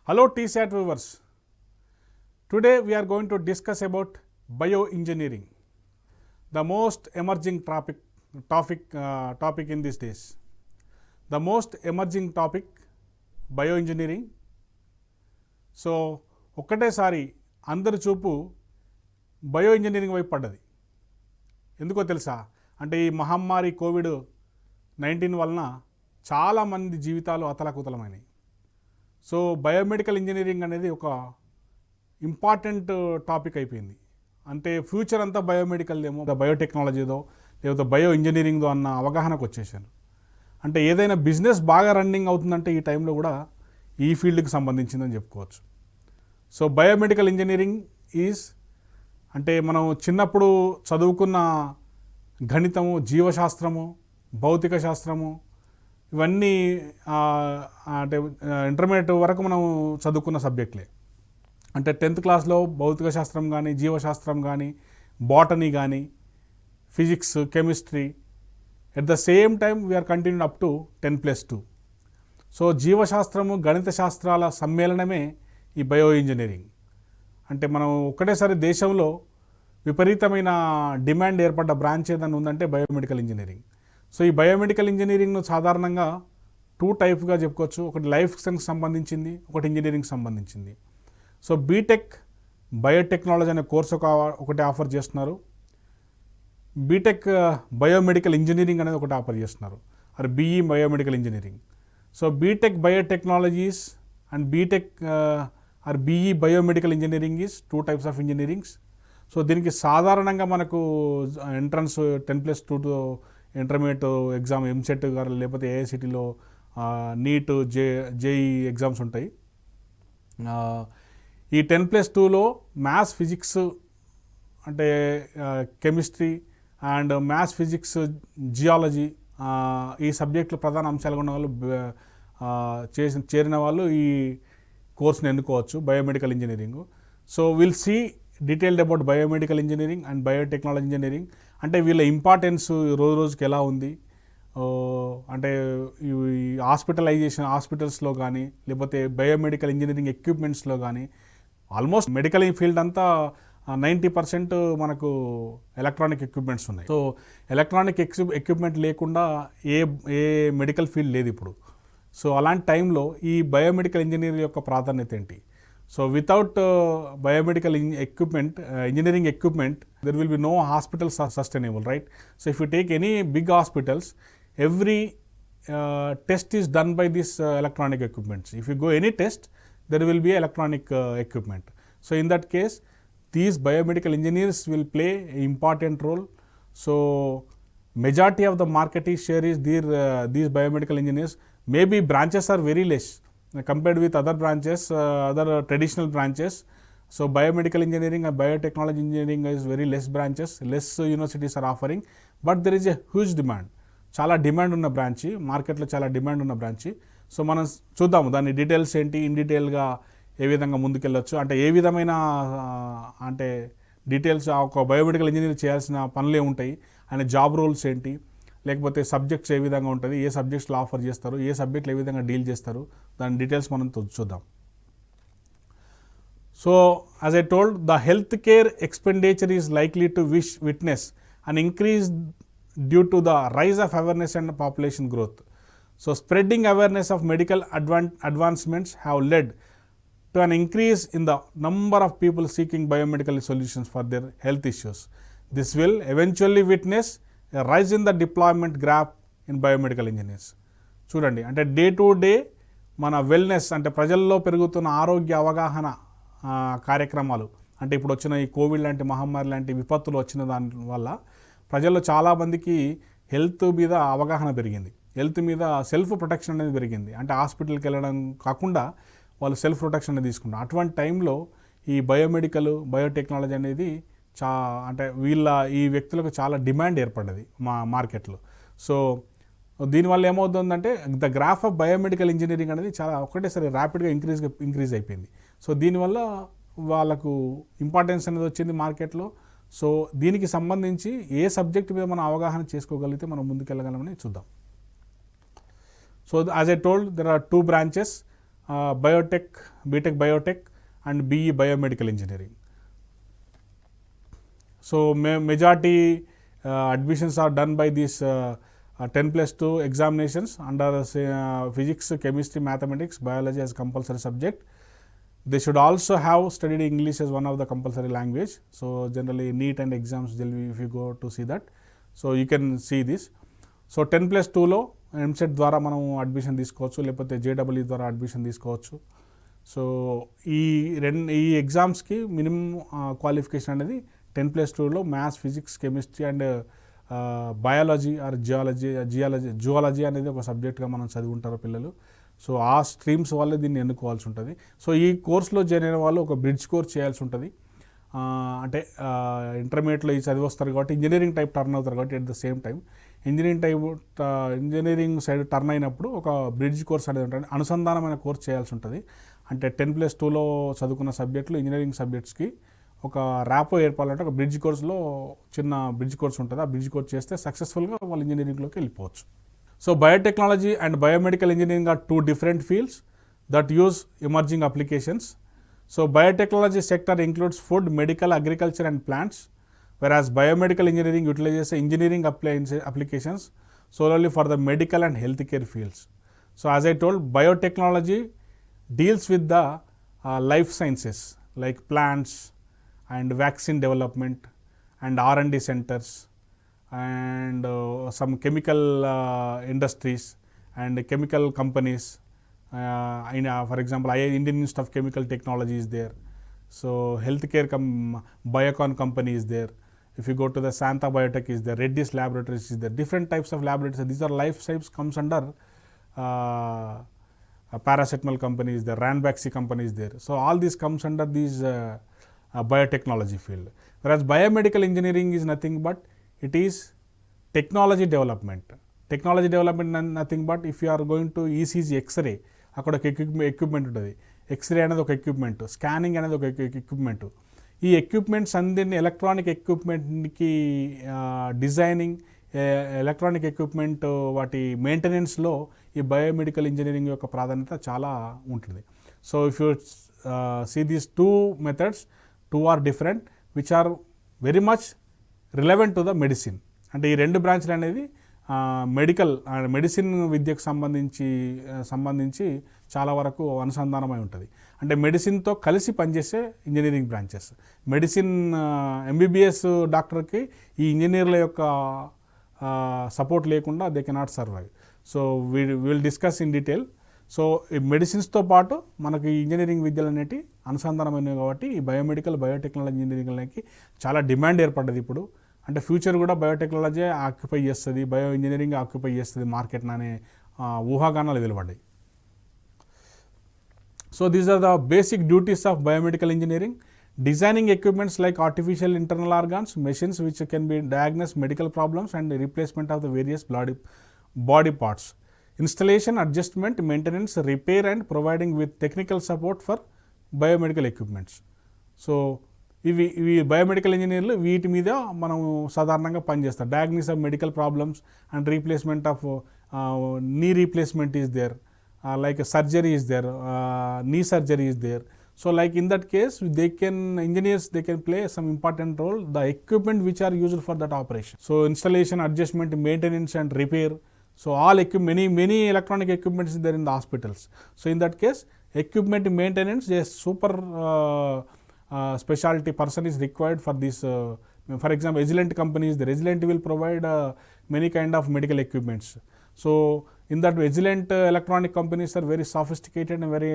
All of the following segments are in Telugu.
Hello TSAT viewers. Today we are going to discuss about bioengineering, the most emerging topic in these days. The most emerging topic, bioengineering. So ఒక్కటేసారి అందరి చూపు బయోఇంజనీరింగ్ వైపు పడ్డది. ఎందుకో తెలుసా? అంటే ఈ మహమ్మారి కోవిడ్-19 వలన చాలామంది జీవితాలు అతలాకుతలమైనవి. సో బయోమెడికల్ ఇంజనీరింగ్ అనేది ఒక ఇంపార్టెంట్ టాపిక్ అయిపోయింది. అంటే ఫ్యూచర్ అంతా బయోమెడికల్దేమో, బయోటెక్నాలజీదో లేకపోతే బయో ఇంజనీరింగ్దో అన్న అవగాహనకు వచ్చేసాను. అంటే ఏదైనా బిజినెస్ బాగా రన్నింగ్ అవుతుందంటే ఈ టైంలో కూడా ఈ ఫీల్డ్కి సంబంధించిందని చెప్పుకోవచ్చు. సో బయోమెడికల్ ఇంజనీరింగ్ అంటే మనం చిన్నప్పుడు చదువుకున్న గణితము, జీవశాస్త్రము, భౌతిక శాస్త్రము ఇవన్నీ అంటే ఇంటర్మీడియట్ వరకు మనం చదువుకున్న సబ్జెక్టులే. అంటే 10th క్లాస్లో భౌతిక శాస్త్రం కానీ, జీవశాస్త్రం కానీ, బాటనీ కానీ, physics, chemistry, at the same time we are continued up to 10+2. So జీవశాస్త్రము, గణిత శాస్త్రాల సమ్మేళనమే ఈ బయో ఇంజనీరింగ్. అంటే మనం ఒక్కటేసారి దేశంలో విపరీతమైన డిమాండ్ ఏర్పడ్డ బ్రాంచ్ ఏదైనా ఉందంటే బయోమెడికల్ ఇంజనీరింగ్. సో ఈ బయోమెడికల్ ఇంజనీరింగ్ను సాధారణంగా 2 టైప్గా చెప్పుకోవచ్చు. ఒకటి లైఫ్ సైన్స్కి సంబంధించింది, ఒకటి ఇంజనీరింగ్కి సంబంధించింది. సో బీటెక్ బయోటెక్నాలజీ అనే కోర్సు ఒకటి ఆఫర్ చేస్తున్నారు. బీటెక్ బయోమెడికల్ ఇంజనీరింగ్ అనేది ఒకటి ఆఫర్ చేస్తున్నారు, అది BE biomedical engineering. So BTech biotechnologies and BTech or BE biomedical engineering is 2 types of engineerings. So దీనికి సాధారణంగా మనకు ఎంట్రన్స్ 10+2 ఇంటర్మీడియట్ ఎగ్జామ్, ఎంసెట్ గారు లేకపోతే ఏఐసిటీలో నీట్, జేఈ ఎగ్జామ్స్ ఉంటాయి. ఈ 10+2లో మ్యాథ్స్, ఫిజిక్స్ అంటే chemistry and maths, physics, geology ఈ సబ్జెక్టులు ప్రధాన అంశాలుగా ఉన్న వాళ్ళు చేరిన వాళ్ళు ఈ కోర్సును ఎన్నుకోవచ్చు, biomedical engineering. So will see detailed about biomedical engineering and biotechnology engineering. అంటే వీళ్ళ ఇంపార్టెన్స్ రోజు రోజుకి ఎలా ఉంది, అంటే ఈ హాస్పిటలైజేషన్ హాస్పిటల్స్లో కానీ లేకపోతే బయోమెడికల్ ఇంజనీరింగ్ ఎక్విప్మెంట్స్లో కానీ ఆల్మోస్ట్ మెడికల్ ఫీల్డ్ అంతా 90% మనకు ఎలక్ట్రానిక్ ఎక్విప్మెంట్స్ ఉన్నాయి. సో ఎలక్ట్రానిక్ ఎక్విప్మెంట్ లేకుండా ఏ మెడికల్ ఫీల్డ్ లేదు ఇప్పుడు. సో అలాంటి టైంలో ఈ బయోమెడికల్ ఇంజనీరింగ్ యొక్క ప్రాధాన్యత ఏంటి? So without biomedical engineering equipment, there will be no hospital sustainable, right? So if you take any big hospitals, every test is done by this electronic equipments. If you go any test, there will be electronic equipment. So in that case, these biomedical engineers will play an important role. So majority of the market share is these biomedical engineers. Maybe branches are very less compared with other branches, other traditional branches. So biomedical engineering and biotechnology engineering is very less branches, less universities are offering, but there is a huge demand. చాలా డిమాండ్ ఉన్న బ్రాంచ్, మార్కెట్లో చాలా డిమాండ్ ఉన్న బ్రాంచ్. సో మనం చూద్దాము దాని డీటెయిల్స్ ఏంటి, ఇన్ డీటెయిల్గా ఏ విధంగా ముందుకెళ్ళొచ్చు, అంటే ఏ విధమైన అంటే డీటెయిల్స్ ఒక బయోమెడికల్ ఇంజనీర్ చేయాల్సిన పనులే ఉంటాయి, ఆయన జాబ్ రోల్స్ ఏంటి, లేకపోతే సబ్జెక్ట్స్ ఏ విధంగా ఉంటుంది, ఏ సబ్జెక్ట్స్లో ఆఫర్ చేస్తారు, ఏ సబ్జెక్టులు ఏ విధంగా డీల్ చేస్తారు, దాని డీటెయిల్స్ మనం చూద్దాం. So as I told, the health care expenditure is likely to witness an increase due to the rise of awareness and population growth. So spreading awareness of medical advancements have led to an increase in the number of people seeking biomedical solutions for their health issues. This will eventually witness a rise in the deployment graph in biomedical engineers. చూడండి, అంటే డే టు డే మన వెల్నెస్ అంటే ప్రజల్లో పెరుగుతున్న ఆరోగ్య అవగాహన కార్యక్రమాలు, అంటే ఇప్పుడు వచ్చిన ఈ కోవిడ్ లాంటి మహమ్మారి లాంటి విపత్తులు వచ్చిన దాని వల్ల ప్రజల్లో చాలామందికి హెల్త్ మీద అవగాహన పెరిగింది, హెల్త్ మీద సెల్ఫ్ ప్రొటెక్షన్ అనేది పెరిగింది. అంటే హాస్పిటల్కి వెళ్ళడం కాకుండా వాళ్ళు సెల్ఫ్ ప్రొటెక్షన్ అనేది తీసుకుంటారు. అటువంటి టైంలో ఈ బయోమెడికల్, బయోటెక్నాలజీ అనేది అంటే ఈ వ్యక్తులకు చాలా డిమాండ్ ఏర్పడ్డది మా మార్కెట్లో. సో దీనివల్ల ఏమవుతుందంటే the graph of biomedical engineering అనేది చాలా ఒకటేసారి ర్యాపిడ్గా ఇంక్రీజ్ అయిపోయింది. సో దీనివల్ల వాళ్ళకు ఇంపార్టెన్స్ అనేది వచ్చింది మార్కెట్లో. సో దీనికి సంబంధించి ఏ సబ్జెక్ట్ మీద మనం అవగాహన చేసుకోగలిగితే మనం ముందుకెళ్ళగలమని చూద్దాం. So as I told, there are 2 branches, Biotech, BTech Biotech and BE Biomedical Engineering. So majority admissions are done by these 10+2 examinations under physics, chemistry, mathematics, biology as compulsory subject. They should also have studied English as one of the compulsory language. So generally NEET and exams, if you go to see that, so you can see this. So 10+2లో ఎంసెట్ ద్వారా మనం అడ్మిషన్ తీసుకోవచ్చు, లేకపోతే జేడబ్ల్యూ ద్వారా అడ్మిషన్ తీసుకోవచ్చు. సో ఈ ఎగ్జామ్స్కి మినిమం క్వాలిఫికేషన్ అనేది 10+2లో maths, physics, chemistry and biology or zoology అనేది ఒక సబ్జెక్ట్గా మనం చదివి ఉంటారు పిల్లలు. సో ఆ స్ట్రీమ్స్ వల్లే దీన్ని ఎన్నుకోవాల్సి ఉంటుంది. సో ఈ కోర్సులో జాయిన్ అయిన వాళ్ళు ఒక బ్రిడ్జ్ కోర్స్ చేయాల్సి ఉంటుంది. అంటే ఇంటర్మీడియట్లో ఈ చదివి వస్తారు కాబట్టి ఇంజనీరింగ్ టైప్ టర్న్ అవుతారు కాబట్టి at the same time engineering side turn అయినప్పుడు ఒక బ్రిడ్జ్ కోర్స్ అనేది ఉంటుంది, అనుసంధానమైన కోర్స్ చేయాల్సి ఉంటుంది. అంటే 10+2లో చదువుకున్న సబ్జెక్టులు ఇంజనీరింగ్ సబ్జెక్ట్స్కి ఒక ర్యాపో ఏర్పాలంటే ఒక బ్రిడ్జ్ కోర్స్లో చిన్న బ్రిడ్జ్ కోర్స్ ఉంటుంది. ఆ బ్రిడ్జ్ కోర్స్ చేస్తే సక్సెస్ఫుల్గా వాళ్ళు ఇంజనీరింగ్లోకి వెళ్ళిపోవచ్చు. So biotechnology and biomedical engineering are two different fields that use emerging applications. So biotechnology sector includes food, medical, agriculture and plants, whereas biomedical engineering utilizes engineering applications solely for the medical and healthcare fields. So as I told, biotechnology deals with the life sciences like plants and vaccine development and R&D centers and some chemical industries and chemical companies. For example, Indian Institute of Chemical Technology is there. So healthcare Biocon company is there. If you go to the Santa Biotech is there, Reddy's Laboratories is there. Different types of laboratories. These are life sciences comes under paracetamol company is there, Ranbaxy company is there. So all this comes under these biotechnology field. Whereas biomedical engineering is nothing but it is technology development. Technology development nothing but if you are going to ECG X-ray, అక్కడ ఒక ఎక్విప్మెంట్ ఉంటుంది. ఎక్స్రే అనేది ఒక ఎక్విప్మెంట్, స్కానింగ్ అనేది ఒక ఎక్విప్మెంట్. ఈ ఎక్విప్మెంట్స్ అందరినీ ఎలక్ట్రానిక్ ఎక్విప్మెంట్కి డిజైనింగ్, ఎలక్ట్రానిక్ ఎక్విప్మెంట్ వాటి మెయింటెనెన్స్లో ఈ బయోమెడికల్ ఇంజనీరింగ్ యొక్క ప్రాధాన్యత చాలా ఉంటుంది. So if you see these two methods, two are different which are very much relevant to the medicine. అంటే ఈ రెండు బ్రాంచ్లు అనేది మెడిసిన్ విద్యకు సంబంధించి చాలా వరకు అనుసంధానమై ఉంటుంది. అంటే మెడిసిన్తో కలిసి పనిచేసే ఇంజనీరింగ్ బ్రాంచెస్. మెడిసిన్ ఎంబీబీఎస్ డాక్టర్కి ఈ ఇంజనీర్ల యొక్క సపోర్ట్ లేకుండా they cannot survive. So will discuss in detail. So ఈ మెడిసిన్స్తో పాటు మనకి ఇంజనీరింగ్ విద్యలు అనేవి అనుసంధానమైనవి కాబట్టి ఈ బయోటెక్నాలజీ ఇంజనీరింగ్లకి చాలా డిమాండ్ ఏర్పడ్డది ఇప్పుడు. అంటే ఫ్యూచర్ కూడా బయోటెక్నాలజీ ఆక్యుపై చేస్తుంది, బయో ఇంజనీరింగ్ ఆక్యుపై చేస్తుంది మార్కెట్ అనే ఊహాగానాలు వెలువడ్డాయి. So these are the basic duties of biomedical engineering. Designing equipments like artificial internal organs, machines which can be diagnose medical problems and replacement of the various body parts. Installation, adjustment, maintenance, repair and providing with technical support for biomedical equipments. So ఇవి బయోమెడికల్ ఇంజనీర్లు వీటి మీద మనం సాధారణంగా పనిచేస్తాం. Diagnosis of medical problems and replacement of knee replacement is there, like a surgery is there, knee surgery is there. So like in that case engineers can play some important role, the equipment which are used for that operation. So installation, adjustment, maintenance and repair. So all many electronic equipments is there in the hospitals. So in that case equipment maintenance, a super specialty person is required for this. For example, Agilent company is there. Agilent will provide many kind of medical equipments. So in that Agilent electronic companies are very sophisticated and very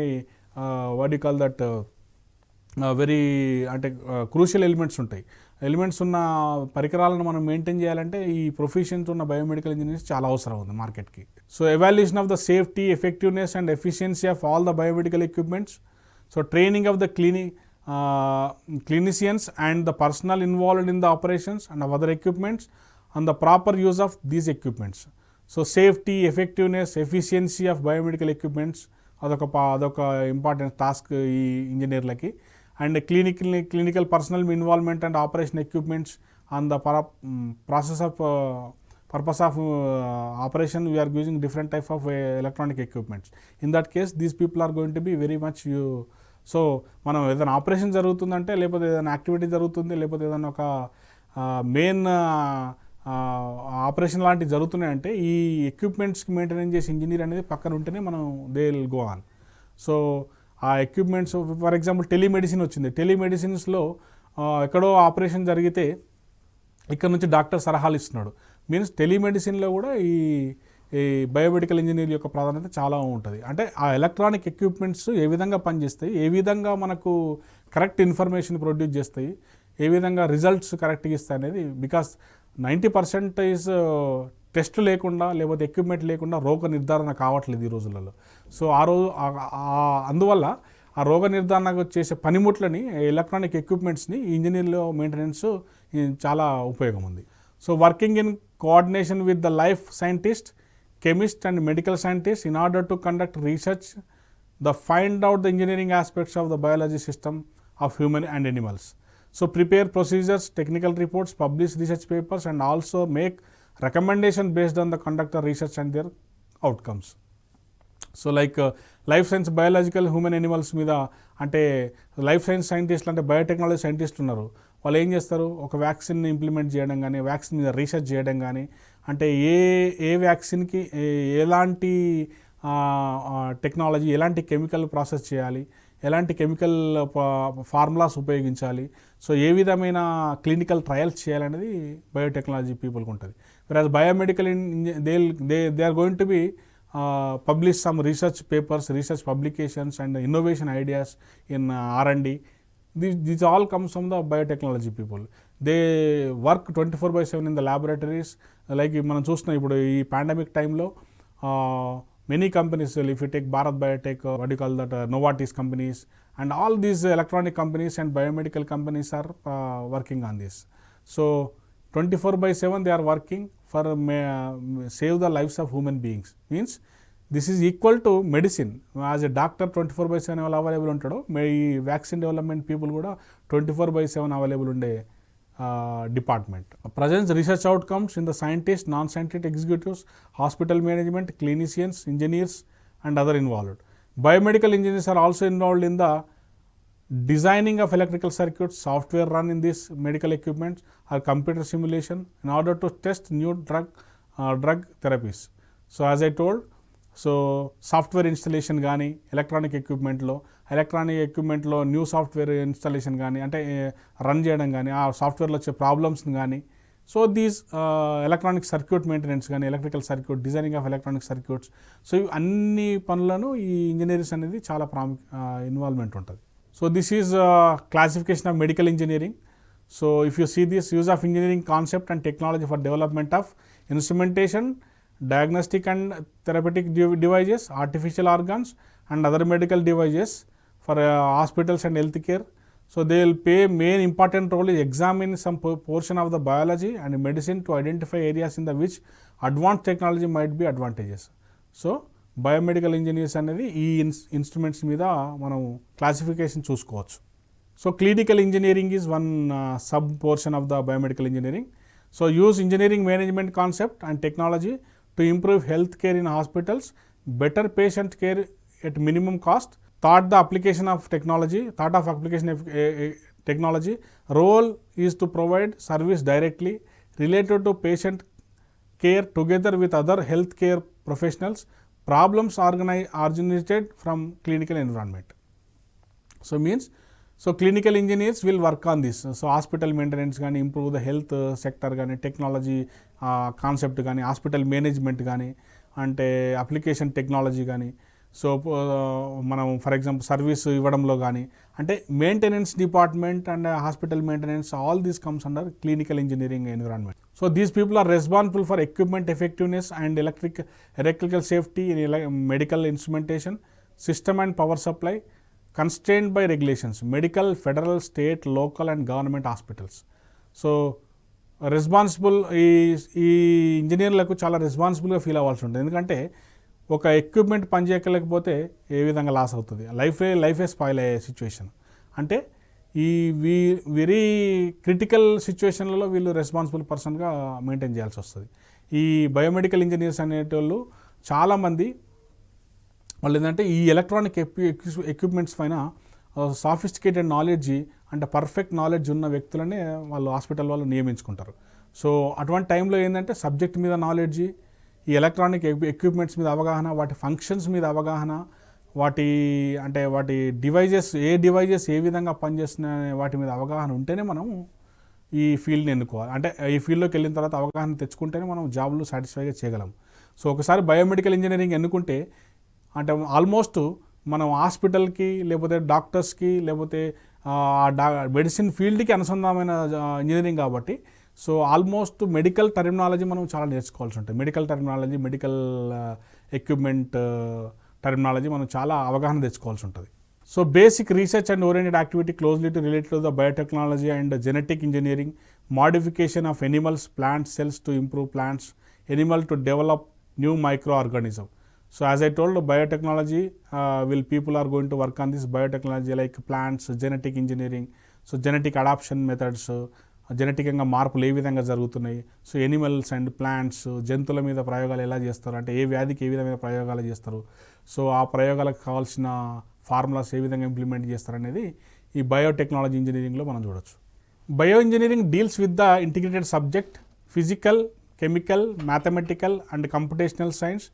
very అంటే క్రూషియల్ ఎలిమెంట్స్ ఉంటాయి. ఎలిమెంట్స్ ఉన్న పరికరాలను మనం మెయింటైన్ చేయాలంటే ఈ ప్రొఫెషన్స్ ఉన్న బయోమెడికల్ ఇంజనీర్స్ చాలా అవసరం ఉంది మార్కెట్కి. So evaluation of the safety, effectiveness and efficiency of all the biomedical equipments. So training of the clinicians and the personnel involved in the operations and of other equipments and the proper use of these equipments. So safety, effectiveness, efficiency of biomedical equipments అదొక ఇంపార్టెంట్ టాస్క్ ఈ ఇంజనీర్లకి. And clinical personnel involvement and operation equipments and the process of purpose of operation we are using different type of electronic equipments. In that case these people are going to be very much so మనం ఏదైనా ఆపరేషన్ జరుగుతుందంటే, లేకపోతే ఏదైనా యాక్టివిటీ జరుగుతుంది, లేకపోతే ఏదైనా ఒక మెయిన్ ఆపరేషన్ లాంటివి జరుగుతున్నాయంటే ఈ ఎక్విప్మెంట్స్కి మెయింటెనెన్స్ చేసే ఇంజనీర్ అనేది పక్కన ఉంటేనే మనం they will go on. So ఆ ఎక్విప్మెంట్స్ ఫర్ ఎగ్జాంపుల్ టెలిమెడిసిన్ వచ్చింది. టెలిమెడిసిన్స్లో ఎక్కడో ఆపరేషన్ జరిగితే ఇక్కడ నుంచి డాక్టర్ సలహాలు ఇస్తున్నాడు. మీన్స్ టెలిమెడిసిన్లో కూడా ఈ బయోమెడికల్ ఇంజనీర్ యొక్క ప్రాధాన్యత చాలా ఉంటుంది. అంటే ఆ ఎలక్ట్రానిక్ ఎక్విప్మెంట్స్ ఏ విధంగా పనిచేస్తాయి, ఏ విధంగా మనకు కరెక్ట్ ఇన్ఫర్మేషన్ ప్రొడ్యూస్ చేస్తాయి, ఏ విధంగా రిజల్ట్స్ కరెక్ట్గా ఇస్తాయి అనేది. బికాస్ 90% టెస్ట్ లేకుండా లేకపోతే ఎక్విప్మెంట్ లేకుండా రోగ నిర్ధారణ కావట్లేదు ఈ రోజులలో. సో అందువల్ల ఆ రోగ నిర్ధారణకు చేసే పనిముట్లని, ఎలక్ట్రానిక్ ఎక్విప్మెంట్స్ని ఇంజనీర్లో మెయింటెనెన్స్ చాలా ఉపయోగం ఉంది. So working in coordination with the life scientist, chemist and medical scientists in order to conduct research, find out the engineering aspects of the biology system of human and animals. So prepare procedures, technical reports, publish research papers and also make recommendation based on the conduct of research and their outcomes. So like life science, biological, human animals మీద అంటే లైఫ్ సైన్స్ సైంటిస్టులు అంటే బయోటెక్నాలజీ సైంటిస్టులు ఉన్నారు. వాళ్ళు ఏం చేస్తారు, ఒక వ్యాక్సిన్ని ఇంప్లిమెంట్ చేయడం కానీ, వ్యాక్సిన్ మీద రీసెర్చ్ చేయడం కానీ, అంటే ఏ వ్యాక్సిన్కి ఎలాంటి టెక్నాలజీ, ఎలాంటి కెమికల్ ప్రాసెస్ చేయాలి, ఎలాంటి కెమికల్ ఫార్ములాస్ ఉపయోగించాలి, సో ఏ విధమైన క్లినికల్ ట్రయల్స్ చేయాలనేది బయోటెక్నాలజీ పీపుల్కి ఉంటుంది. Whereas biomedical they are going to be publish some research papers, research publications and innovation ideas in R&D. These all comes from the biotechnology people. They work 24/7 in the laboratories. Like మనం చూస్తున్నాం ఇప్పుడు ఈ పాండమిక్ టైంలో many companies, if you take Bharat Biotech, what do you call that, Novartis companies and all these electronic companies and biomedical companies are working on this. So 24/7 they are working for save the lives of human beings. Means this is equal to medicine. As a doctor 24/7 available untado, ఈ vaccine development people కూడా 24/7 available unde department. Presents research outcomes in the scientists, non-scientific executives, hospital management, clinicians, engineers and other involved. Biomedical engineers are also involved in the designing of electrical circuits, software run in these medical equipments or computer simulation in order to test new drug therapies. So as I told, so software installation gaani electronic equipment lo new software installation gaani ante run cheyadam gaani aa software lo vachche problems gaani, so these electronic circuit maintenance gaani, electrical circuit designing of electronic circuits, so anni panulanu ee engineers anedi chaala involvement untadi. So this is classification of medical engineering. So if you see this, use of engineering concept and technology for development of instrumentation, diagnostic and therapeutic devices, artificial organs and other medical devices for hospitals and healthcare. So they will play main important role in examining some portion of the biology and medicine to identify areas in the which advanced technology might be advantageous. So biomedical engineers అనేది ఈ ఇన్స్ట్రుమెంట్స్ మీద మనం క్లాసిఫికేషన్ చూసుకోవచ్చు. So clinical engineering is one sub portion of the biomedical engineering. So use engineering management concept and technology to improve health care in hospitals, better patient care at minimum cost, thought of application of technology role is to provide service directly related to patient care together with other health care professionals, problems originated from clinical environment. So means, so clinical engineers will work on this. So hospital maintenance gaani, improve the health sector gaani, technology concept gaani, hospital management gaani, ante application technology gaani. So మనం ఫర్ ఎగ్జాంపుల్ సర్వీస్ ఇవ్వడంలో కానీ, అంటే maintenance department and hospital maintenance, all these comes under clinical engineering environment. So these people are responsible for equipment effectiveness and electrical safety in medical instrumentation system and power supply constrained by regulations, medical, federal, state, local and government hospitals. So responsible ఈ ఇంజనీర్లకు చాలా రెస్పాన్సిబుల్గా ఫీల్ అవ్వాల్సి ఉంటుంది. ఎందుకంటే ఒక ఎక్విప్మెంట్ పనిచేయలేకపోతే ఏ విధంగా లాస్ అవుతుంది, లైఫే స్పాయిల్ అయ్యే సిచ్యువేషన్. అంటే ఈ వెరీ క్రిటికల్ సిచ్యువేషన్లలో వీళ్ళు రెస్పాన్సిబుల్ పర్సన్గా మెయింటైన్ చేయాల్సి వస్తుంది. ఈ బయోమెడికల్ ఇంజనీర్స్ అనేటోళ్ళు చాలామంది వాళ్ళు ఏంటంటే ఈ ఎలక్ట్రానిక్ ఎక్విప్మెంట్స్ పైన సాఫిస్టికేటెడ్ నాలెడ్జ్ అంటే పర్ఫెక్ట్ నాలెడ్జ్ ఉన్న వ్యక్తులనే వాళ్ళు హాస్పిటల్ వాళ్ళు నియమించుకుంటారు. సో అటువంటి టైంలో ఏంటంటే సబ్జెక్ట్ మీద నాలెడ్జ్, ఈ ఎలక్ట్రానిక్ ఎక్విప్మెంట్స్ మీద అవగాహన, వాటి ఫంక్షన్స్ మీద అవగాహన, వాటి డివైజెస్ ఏ విధంగా పనిచేస్తున్నాయనే వాటి మీద అవగాహన ఉంటేనే మనం ఈ ఫీల్డ్ని ఎన్నుకోవాలి. అంటే ఈ ఫీల్డ్లోకి వెళ్ళిన తర్వాత అవగాహన తెచ్చుకుంటేనే మనం జాబ్లు సాటిస్ఫైగా చేయగలం. సో ఒకసారి బయోమెడికల్ ఇంజనీరింగ్ ఎన్నుకుంటే అంటే ఆల్మోస్ట్ మనం హాస్పిటల్కి లేకపోతే డాక్టర్స్కి లేకపోతే మెడిసిన్ ఫీల్డ్కి అనుసంధానమైన ఇంజనీరింగ్ కాబట్టి సో ఆల్మోస్ట్ మెడికల్ టర్మినాలజీ మనం చాలా నేర్చుకోవాల్సి ఉంటుంది. Medical terminology, medical equipment terminology మనం చాలా అవగాహన తెచ్చుకోవాల్సి ఉంటుంది. So basic research and oriented activity closely to related to the biotechnology and genetic engineering, modification of animals, plant cells to improve plants, Animal to develop new micro organism. So as I told, biotechnology people are going to work on this biotechnology like plants, genetic engineering, so genetic adaptation methods, జెనెటిక్గా మార్పులు ఏ విధంగా జరుగుతున్నాయి, సో ఎనిమల్స్ అండ్ ప్లాంట్స్, జంతువుల మీద ప్రయోగాలు ఎలా చేస్తారు, అంటే ఏ వ్యాధికి ఏ విధమైన ప్రయోగాలు చేస్తారు, సో ఆ ప్రయోగాలకు కావాల్సిన ఫార్ములాస్ ఏ విధంగా ఇంప్లిమెంట్ చేస్తారు అనేది ఈ బయోటెక్నాలజీ ఇంజనీరింగ్లో మనం చూడొచ్చు. Bio engineering deals with the integrated subject physical, chemical, mathematical and computational science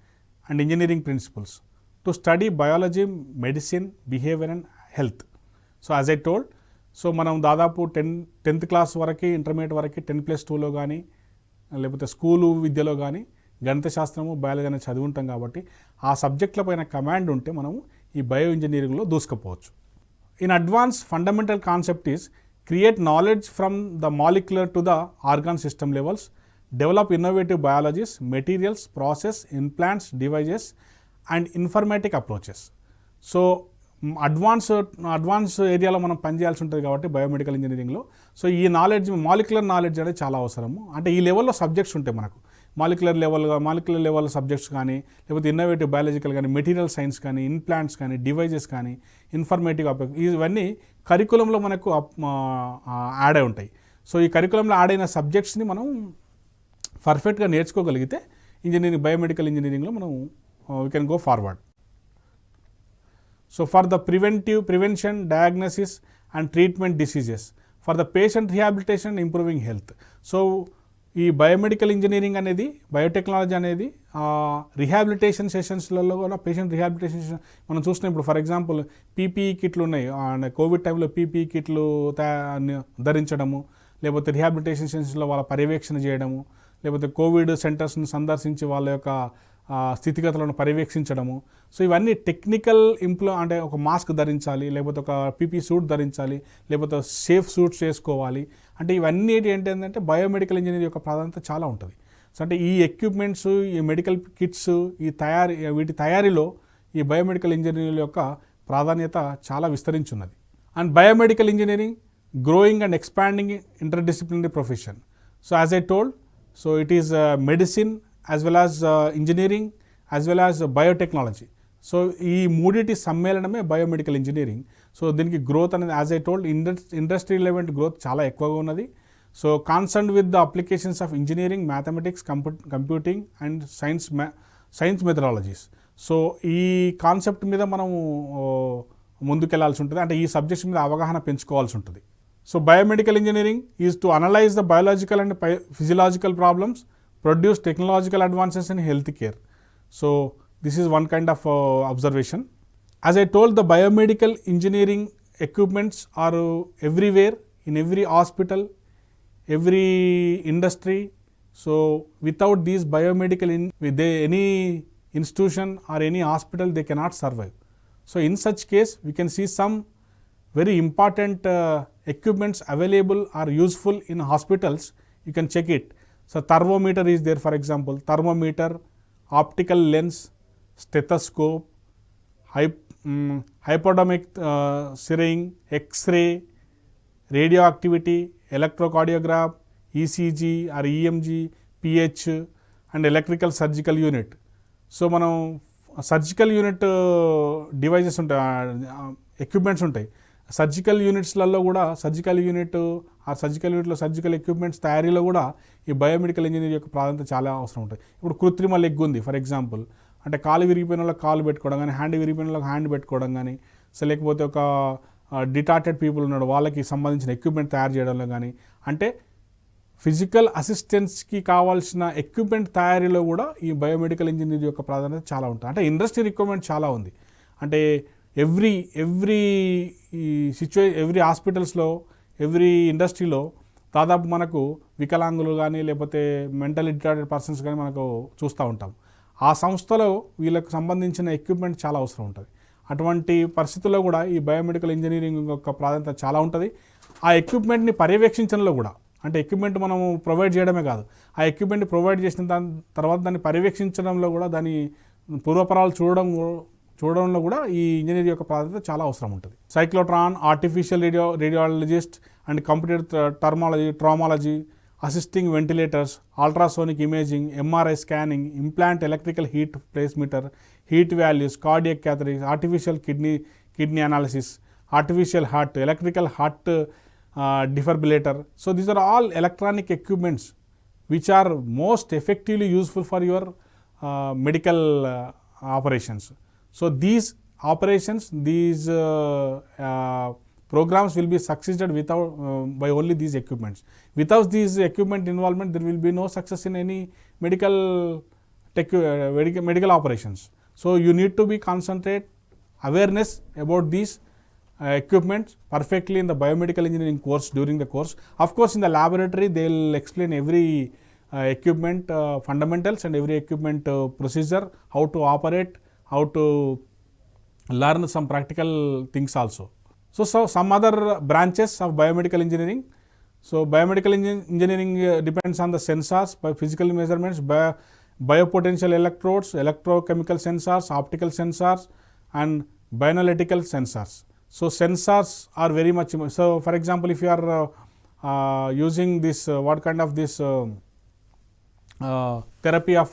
and engineering principles to study biology, medicine, behavior and health. So as I told, so మనం దాదాపు 10th క్లాస్ వరకు, ఇంటర్మీడియట్ వరకు 10+2లో కానీ లేకపోతే స్కూలు విద్యలో కానీ గణిత శాస్త్రము, బయాలజీ అనేది చదివి ఉంటాం కాబట్టి ఆ సబ్జెక్టుల పైన కమాండ్ ఉంటే మనము ఈ బయో ఇంజనీరింగ్లో దూసుకుపోవచ్చు. In advance fundamental concept is create knowledge from the molecular to the organ system levels, develop innovative biologies, materials, process, implants, devices and informatic approaches. So advance ఏరియాలో మనం పనిచేయాల్సి ఉంటుంది కాబట్టి బయోమెడికల్ ఇంజనీరింగ్లో సో ఈ నాలెడ్జ్, మాలిక్యులర్ నాలెడ్జ్ అనేది చాలా అవసరము. అంటే ఈ లెవెల్లో సబ్జెక్ట్స్ ఉంటాయి మనకు, మాలిక్యులర్ లెవెల్ సబ్జెక్ట్స్ కానీ లేకపోతే ఇన్నోవేటివ్ బయాలజికల్ కానీ, మెటీరియల్ సైన్స్ కానీ, ఇన్ప్లాంట్స్ కానీ, డివైజెస్ కానీ, ఇన్ఫర్మేటివ్ ఇవన్నీ కరికులంలో మనకు యాడ్ అయి ఉంటాయి. సో ఈ కరికులంలో యాడ్ అయిన సబ్జెక్ట్స్ని మనం పర్ఫెక్ట్గా నేర్చుకోగలిగితే ఇంజనీరింగ్, బయోమెడికల్ ఇంజనీరింగ్లో మనం we can go forward. So for the prevention, diagnosis and treatment diseases, for the patient rehabilitation and improving health. So ఈ బయోమెడికల్ ఇంజనీరింగ్ అనేది, బయోటెక్నాలజీ అనేది రిహాబిలిటేషన్ సెషన్స్లలో కూడా, పేషెంట్ రిహాబిలిటేషన్ సెషన్ మనం చూస్తున్నాం. ఇప్పుడు ఫర్ ఎగ్జాంపుల్ పీపీఈ కిట్లు ఉన్నాయి, కోవిడ్ టైంలో పీపీఈ కిట్లు ధరించడము, లేకపోతే రిహాబిలిటేషన్ సెషన్స్లో వాళ్ళ పర్యవేక్షణ చేయడము, లేకపోతే కోవిడ్ సెంటర్స్ని సందర్శించి వాళ్ళ యొక్క స్థితిగతులను పర్యవేక్షించడము. సో ఇవన్నీ టెక్నికల్ అంటే ఒక మాస్క్ ధరించాలి, లేకపోతే ఒక పీపీ సూట్ ధరించాలి, లేకపోతే సేఫ్ సూట్స్ వేసుకోవాలి. అంటే ఇవన్నీ ఏంటంటే బయోమెడికల్ ఇంజనీరింగ్ యొక్క ప్రాధాన్యత చాలా ఉంటుంది. సో అంటే ఈ ఎక్విప్మెంట్స్, ఈ మెడికల్ కిట్స్, వీటి తయారీలో ఈ బయోమెడికల్ ఇంజనీరింగ్ యొక్క ప్రాధాన్యత చాలా విస్తరించున్నది. And biomedical engineering growing and expanding interdisciplinary profession. So as I told, so it is medicine as well as engineering as well as biotechnology. So ఈ మూడిటి సమ్మేళనమే బయోమెడికల్ ఇంజనీరింగ్. సో దీనికి గ్రోత్ అనేది as I told industry level growth చాలా ఎక్కువగా ఉన్నది. So concern with the applications of engineering, mathematics, computing and science methodologies. So ఈ కాన్సెప్ట్ మీద మనము ముందుకెళ్లాల్సి ఉంటుంది, అంటే ఈ సబ్జెక్ట్స్ మీద అవగాహన పెంచుకోవాల్సి ఉంటుంది. So biomedical engineering is to analyse the biological and physiological problems, produce technological advances in health care. So this is one kind of observation. As I told, the biomedical engineering equipments are everywhere, in every hospital, every industry. So without these biomedical any institution or any hospital, they cannot survive. So in such case, we can see some very important equipments available or useful in hospitals. You can check it. So thermometer is there, for example, thermometer, optical lens, stethoscope, hypodermic syringe, X-ray, radioactivity, electrocardiograph, ECG or EMG, pH and electrical surgical unit. So మనం సర్జికల్ యూనిట్ డివైజెస్ ఉంటాయి, ఎక్విప్మెంట్స్ ఉంటాయి. సర్జికల్ యూనిట్స్లలో కూడా సర్జికల్ యూనిట్లో సర్జికల్ ఎక్విప్మెంట్స్ తయారీలో కూడా ఈ బయోమెడికల్ ఇంజనీరింగ్ యొక్క ప్రాధాన్యత చాలా అవసరం ఉంటుంది. ఇప్పుడు కృత్రిమ లెగ్ ఉంది ఫర్ ఎగ్జాంపుల్, అంటే కాలు విరిగిపోయిన వాళ్ళకి కాలు పెట్టుకోవడం కానీ, హ్యాండ్ విరిగిపోయిన వాళ్ళకి హ్యాండ్ పెట్టుకోవడం కానీ, సో లేకపోతే ఒక డిటార్టెడ్ పీపుల్ ఉన్నాడు వాళ్ళకి సంబంధించిన ఎక్విప్మెంట్ తయారు చేయడంలో కానీ, అంటే ఫిజికల్ అసిస్టెన్స్కి కావాల్సిన ఎక్విప్మెంట్ తయారీలో కూడా ఈ బయోమెడికల్ ఇంజనీరింగ్ యొక్క ప్రాధాన్యత చాలా ఉంటుంది. అంటే ఇండస్ట్రీ రిక్వైర్మెంట్ చాలా ఉంది. అంటే ఎవ్రీ హాస్పిటల్స్లో, ఎవ్రీ ఇండస్ట్రీలో దాదాపు మనకు వికలాంగులు కానీ లేకపోతే మెంటల్ రిటార్డెడ్ పర్సన్స్ కానీ మనకు చూస్తూ ఉంటాం. ఆ సంస్థలో వీళ్ళకి సంబంధించిన ఎక్విప్మెంట్ చాలా అవసరం ఉంటుంది. అటువంటి పరిస్థితుల్లో కూడా ఈ బయోమెడికల్ ఇంజనీరింగ్ యొక్క ప్రాధాన్యత చాలా ఉంటుంది. ఆ ఎక్విప్మెంట్ని పర్యవేక్షించడంలో కూడా, అంటే ఎక్విప్మెంట్ మనము ప్రొవైడ్ చేయడమే కాదు, ఆ ఎక్విప్మెంట్ ప్రొవైడ్ చేసిన తర్వాత దాన్ని పర్యవేక్షించడంలో కూడా, దాని పూర్వపరాలు చూడడంలో కూడా ఈ ఇంజనీరింగ్ యొక్క ప్రాధాన్యత చాలా అవసరం ఉంటుంది. Cyclotron, artificial radiologist and computer traumatology, assisting ventilators, ultrasonic imaging, MRI scanning, implant electrical heart pacemaker, heart valves, cardiac catheters, artificial kidney analysis, artificial heart, electrical heart defibrillator. So these are all electronic equipments which are most effectively useful for your medical operations. So these operations, these programs will be succeeded by only these equipments. Without these equipment involvement, there will be no success in any medical operations. So you need to be concentrate awareness about these equipment perfectly in the biomedical engineering course during the course. Of course, in the laboratory they will explain every equipment fundamentals and every equipment procedure, how to operate, how to learn some practical things also. So some other branches of biomedical engineering. So biomedical engineering depends on the sensors, by physical measurements, biopotential electrodes, electrochemical sensors, optical sensors and bioanalytical sensors. So sensors are very much, so for example, if you are using this what kind of this therapy of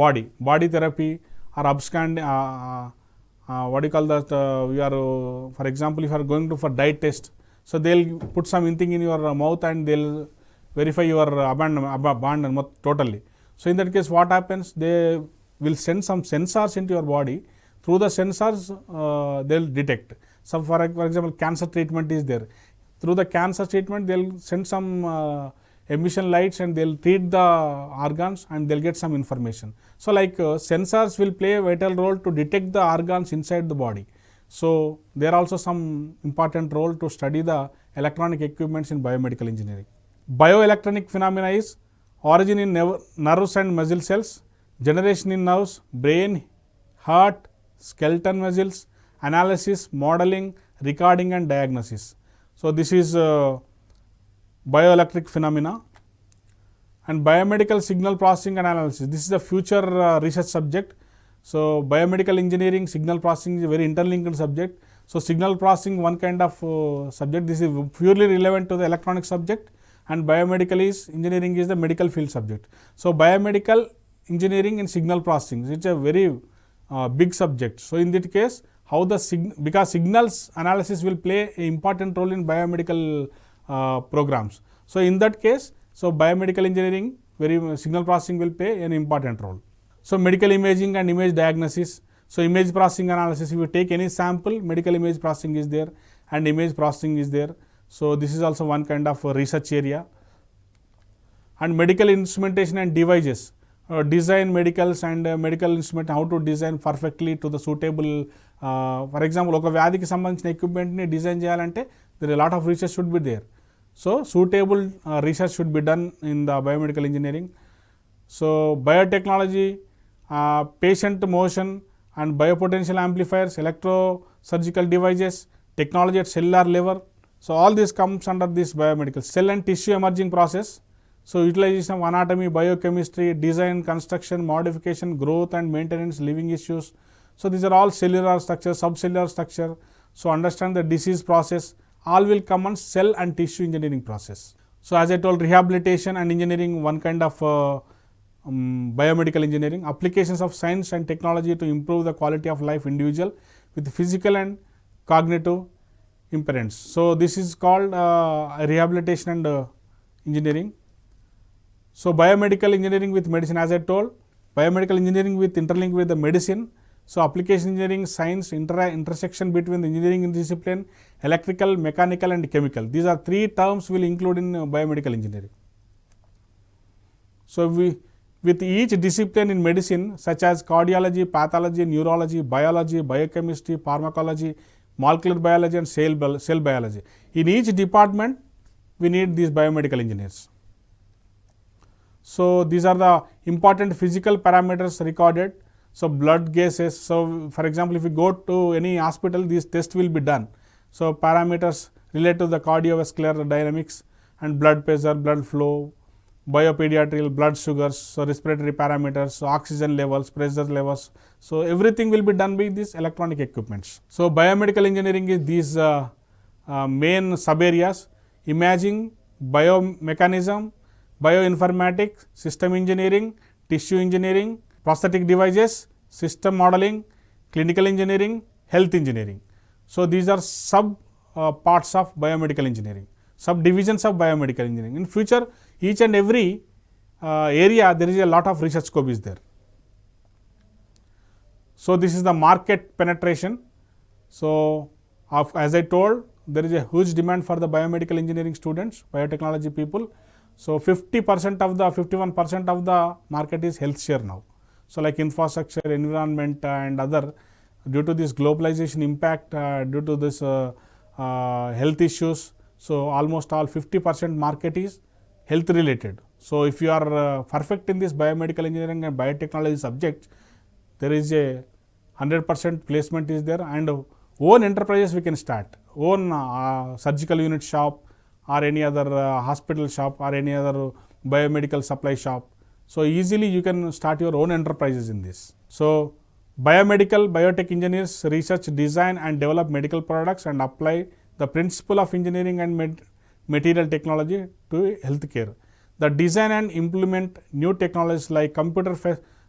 body therapy or upscan, what do you call that, we are for example, if you are going to for diet test, so they'll put something in your mouth and they'll verify your abandon totally. So in that case what happens, they will send some sensors into your body. Through the sensors they'll detect. So for example, cancer treatment is there. Through the cancer treatment they'll send some emission lights and they'll treat the organs and they'll get some information. So like sensors will play a vital role to detect the organs inside the body. So there are also some important role to study the electronic equipments in biomedical engineering. Bioelectronic phenomena is origin in nerves and muscle cells, generation in nerves, brain, heart, skeleton muscles, analysis, modeling, recording and diagnosis. So this is bioelectric phenomena. And biomedical signal processing and analysis, this is a future research subject. So biomedical engineering, signal processing is a very interlinked subject. So signal processing one kind of subject, this is purely relevant to the electronic subject, and biomedical engineering is the medical field subject. So biomedical engineering and signal processing, it's a very big subject. So in that case, how the because signals analysis will play an important role in biomedical programs. So in that case, so biomedical engineering, signal processing will play an important role. So medical imaging and image diagnosis. So image processing analysis, if you take any sample, medical image processing is there and image processing is there. So this is also one kind of research area. And medical instrumentation and devices, design medicals and medical instrument, how to design perfectly to the suitable, for example, ఒక వ్యాధికి సంబంధించిన ఎక్విప్మెంట్ని డిజైన్ చేయాలంటే there a lot of research should be there. So suitable research should be done in the biomedical engineering. So biotechnology, patient motion and biopotential amplifiers, electrosurgical devices, technology at cellular level. So all this comes under this biomedical. Cell and tissue emerging process. So utilization of anatomy, biochemistry, design, construction, modification, growth and maintenance, living issues. So these are all cellular structure, subcellular structure. So understand the disease process, all will come on cell and tissue engineering process. So as I told, rehabilitation and engineering, one kind of biomedical engineering. Applications of science and technology to improve the quality of life individual with physical and cognitive impedance. So this is called rehabilitation and engineering. So biomedical engineering with medicine, as I told, biomedical engineering with interlink with the medicine. So application engineering, science, intersection between the engineering discipline, electrical, mechanical and chemical. These are three terms will include in biomedical engineering. So with each discipline in medicine such as cardiology, pathology, neurology, biology, biochemistry, pharmacology, molecular biology and cell biology. In each department we need these biomedical engineers. So these are the important physical parameters recorded. So blood gases. So for example, if you go to any hospital, these tests will be done. So parameters related to the cardiovascular dynamics and blood pressure, blood flow, biopediatry, blood sugars, so respiratory parameters, so oxygen levels, pressure levels. So everything will be done by these electronic equipments. So biomedical engineering is these main sub areas: imaging, biomechanism, bioinformatics, system engineering, tissue engineering, prosthetic devices, system modeling, clinical engineering, health engineering. So these are sub parts of biomedical engineering, subdivisions of biomedical engineering. In future, each and every area there is a lot of research scope is there. So this is the market penetration. So as I told, there is a huge demand for the biomedical engineering students, biotechnology people. So 50% of the 51% of the market is health share now. So like infrastructure, environment and other, due to this globalization impact, due to this health issues, so almost all 50% market is health related. So if you are perfect in this biomedical engineering and biotechnology subjects, there is a 100% placement is there, and own enterprises we can start, own surgical unit shop or any other hospital shop or any other biomedical supply shop. So easily you can start your own enterprises in this. So biomedical, biotech engineers research, design and develop medical products and apply the principle of engineering and material technology to healthcare. The design and implement new technologies like computer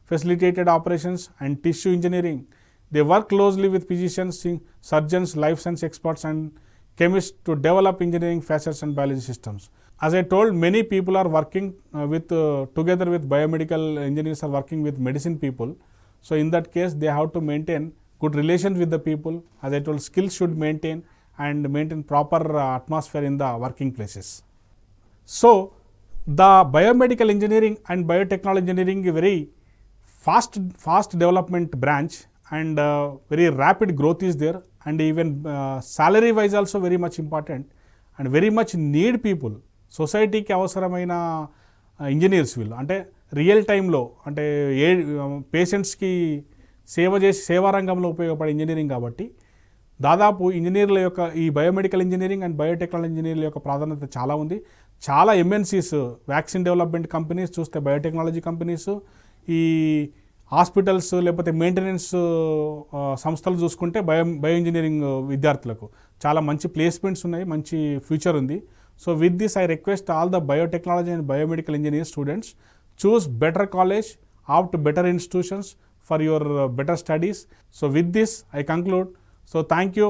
facilitated operations and tissue engineering. They work closely with physicians, surgeons, life science experts and chemists to develop engineering facets and biology systems. As I told, many people are working together with biomedical engineers are working with medicine people. So in that case, they have to maintain good relations with the people. As I told, skills should maintain and maintain proper atmosphere in the working places. So the biomedical engineering and biotechnology engineering is a very fast development branch, and very rapid growth is there, and even salary wise also very much important and very much need people. సొసైటీకి అవసరమైన ఇంజనీర్స్ వీళ్ళు, అంటే రియల్ టైంలో అంటే పేషెంట్స్కి సేవా రంగంలో ఉపయోగపడే ఇంజనీరింగ్ కాబట్టి దాదాపు ఇంజనీర్ల యొక్క ఈ బయోమెడికల్ ఇంజనీరింగ్ అండ్ బయోటెక్నాలజీ ఇంజనీర్ల యొక్క ప్రాధాన్యత చాలా ఉంది. చాలా ఎంఎన్సీస్, వ్యాక్సిన్ డెవలప్మెంట్ కంపెనీస్ చూస్తే బయోటెక్నాలజీ కంపెనీస్, ఈ హాస్పిటల్స్ లేకపోతే మెయింటెనెన్స్ సంస్థలు చూసుకుంటే బయో ఇంజనీరింగ్ విద్యార్థులకు చాలా మంచి ప్లేస్మెంట్స్ ఉన్నాయి, మంచి ఫ్యూచర్ ఉంది. So with this, I request all the biotechnology and biomedical engineering students, choose better college, opt better institutions for your better studies. So with this, I conclude. So thank you.